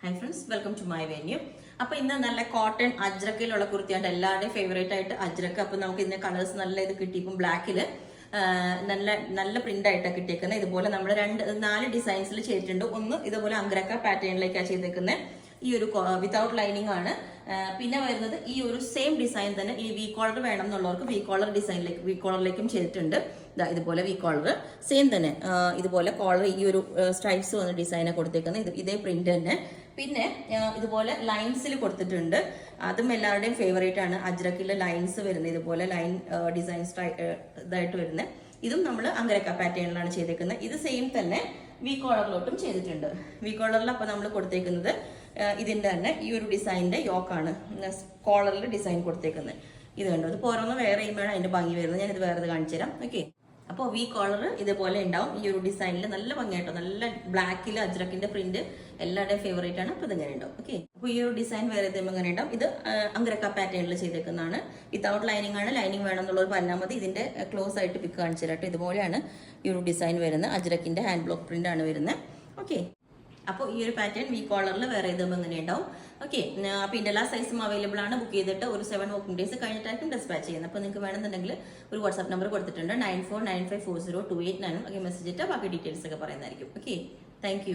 High friends, welcome to my venue. അപ്പൊ ഇന്ന് നല്ല കോട്ടൺ അജ്രക്കിലുള്ള കുർത്തിയാണ് എല്ലാവരുടെയും ഫേവറേറ്റ് ആയിട്ട് അജ്രക്ക്. അപ്പൊ നമുക്ക് ഇന്ന് കളേഴ്സ് നല്ല ഇത് കിട്ടി. ഇപ്പം ബ്ലാക്കില് നല്ല നല്ല പ്രിന്റ് ആയിട്ടാണ് കിട്ടിയേക്കുന്നത്. ഇതുപോലെ നമ്മൾ 4 ഡിസൈൻസിൽ ചെയ്തിട്ടുണ്ട്. ഒന്ന് ഇതുപോലെ അംഗ്രക്ക പാറ്റേണിലേക്കാണ് ചെയ്തേക്കുന്നത്. ഈ ഒരു വിതൗട്ട് ലൈനിങ് ആണ്. പിന്നെ വരുന്നത് ഈ ഒരു സെയിം ഡിസൈൻ തന്നെ ഈ വി കോളർ വേണം എന്നുള്ളവർക്ക് വി കോളറിലേക്കും ചെയ്തിട്ടുണ്ട്. ഇതുപോലെ വി കോളർ സെയിം തന്നെ ഇതുപോലെ കോളർ ഈ ഒരു സ്ട്രൈപ്സ് വന്ന ഡിസൈനെ കൊടുത്തേക്കുന്നത് ഇതേ പ്രിന്റ് തന്നെ. പിന്നെ ഇതുപോലെ ലൈൻസിൽ കൊടുത്തിട്ടുണ്ട്. അതും എല്ലാവരുടെയും ഫേവറേറ്റ് ആണ്. അജ്രക്കിലെ ലൈൻസ് വരുന്നത് ഇതുപോലെ ലൈൻ ഡിസൈൻ ഇതായിട്ട് വരുന്നത്. ഇതും നമ്മൾ അംഗ്രക്ക പാറ്റേണിലാണ് ചെയ്തേക്കുന്നത്. ഇത് സെയിം തന്നെ വി കോളറിലോട്ടും ചെയ്തിട്ടുണ്ട്. വി കോളറിൽ അപ്പൊ നമ്മൾ കൊടുത്തേക്കുന്നത് ഇതിന്റെ തന്നെ ഈ ഒരു ഡിസൈനിന്റെ യോക്കാണ് കോളറിൽ ഡിസൈൻ കൊടുത്തേക്കുന്നത്. ഇത് കണ്ടോ, ഇത് ഓരോന്ന് വേറെ ചെയ്യുമ്പോഴാണ് അതിന്റെ ഭംഗി വരുന്നത്. ഞാൻ ഇത് വേറെ കാണിച്ചു തരാം. ഓക്കെ, അപ്പോൾ വി കോളർ ഇതുപോലെ ഉണ്ടാവും. ഈ ഒരു ഡിസൈനിൽ നല്ല ഭംഗിയായിട്ടോ, നല്ല ബ്ലാക്കിൽ അജ്രക്കിന്റെ പ്രിന്റ് എല്ലാവരുടെയും ഫേവറേറ്റ് ആണ്. അപ്പോൾ ഇതിങ്ങനെ ഉണ്ടാവും. ഓക്കെ, അപ്പോൾ ഈ ഒരു ഡിസൈൻ വേറെ ഇങ്ങനെ ഉണ്ടാവും. ഇത് അംഗ്രക്ക പാറ്റേണിൽ ചെയ്തേക്കുന്നതാണ്. വിതൗട്ട് ലൈനിങ് ആണ്. ലൈനിങ് വേണമെന്നുള്ളവർ പറഞ്ഞാൽ മതി. ഇതിന്റെ ക്ലോസ് ആയിട്ട് പിക്ക് കാണിച്ചു തരാട്ടോ. ഇതുപോലെയാണ് ഈ ഒരു ഡിസൈൻ വരുന്നത്. അജ്രക്കിന്റെ ഹാൻഡ് ബ്ലോക്ക് പ്രിന്റ് ആണ് വരുന്നത്. ഓക്കെ, അപ്പോൾ ഈ ഒരു പാറ്റേൺ വി കോളറിൽ വേറെ ഇതുമ്പോൾ ഇങ്ങനെ ഉണ്ടാവും. ഓക്കെ, അപ്പോൾ ഇതിൻ്റെ എല്ലാ സൈസും അവൈലബിൾ ആണ്. ബുക്ക് ചെയ്തിട്ട് ഒരു 7 വർക്കിംഗ് ഡേയ്സ് കഴിഞ്ഞിട്ടായിരിക്കും ഡിസ്പാച്ച് ചെയ്യുന്നത്. അപ്പോൾ നിങ്ങൾക്ക് വേണമെന്നുണ്ടെങ്കിൽ ഒരു വാട്സ്ആപ്പ് നമ്പർ കൊടുത്തിട്ടുണ്ട് 9495402899. ഓക്കെ, മെസ്സേജ് ഇട്ടാൽ ബാക്കി ഡീറ്റെയിൽസ് ഒക്കെ പറയുന്നതായിരിക്കും. Okay, thank